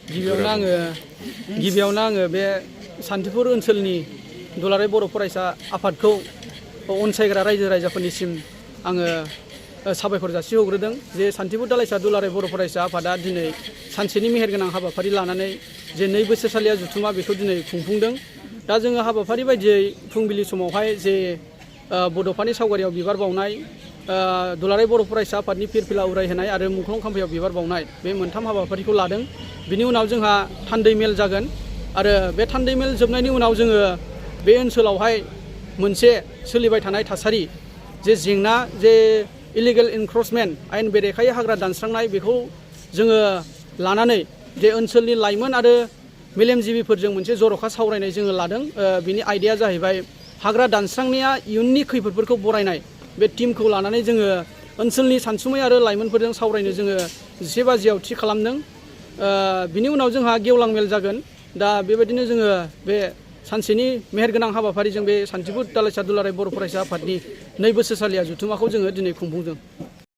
गिबियावनो आङो बे सान्थिपुर ओनसोलनि दुलाराय बर' फरायसा आफादखौ अनसायग्रा रायजो राजाफोरनिसिम आङो साबायखर जासिहरग्रोदों जे सान्थिपुर दालाइसा दुलाराय बर' फरायसा आफादा दिनै सानसेनि मेहेरगोनां हाबाफारि लानानै जे 2 बोसोरसालिया जुथुमा बेखौ दिनै खुंफुंदों। दा जोङो हाबाफारि बायदियै फुंबिलि समावहाय जे बड'फानि सावगारियाव बिबार बावनाय, दुलाराय बर' फरायसा आफादनि फिरफिला उरायहोनाय आरो मुंख्लं खाम्फायाव बिबार बावनाय बे मोनथाम हाबाफारिखौ लादों। बिनि उनाव जोंहा थान्दै मेल जागोन आरो बे थान्दै मेल जोबनायनि उनाव जोङो बे ओनसोलावहाय मोनसे सोलिबाय थानाय थासारि जे जेंना जे इलिगेल इनक्रचमेन्ट आयेन बेरेखायै हाग्रा दानस्रांनाय बेखौ जोङो लानानै जे ओनसोलनि लाइमोन आरो मेलेमजिबिफोरजों मोनसे जर'खा सावरायनाय जोङो लादों। बिनि आयदाया जाहैबाय हाग्रा दानस्रांनाया इयुननि खैफोदफोरखौ बरायनाय। बे टिमखौ लानानै जोङो ओनसोलनि सानसुमै आरो लाइमोनफोरजों सावरायनो जोङो 11 बाजियाव थि खालामदों। बिनि उनाव जोंहा गेवलां मेल जागोन। दा बेबायदिनो जोङो बे सानसेनि मेहेरगोनां हाबाफारिजों बे सान्थिपुर दालाइसा दुलाराय बर' फरायसा आफादनि 2 बोसोरसालिया जुथुमाखौ जोङो दिनै खुंफुंदों।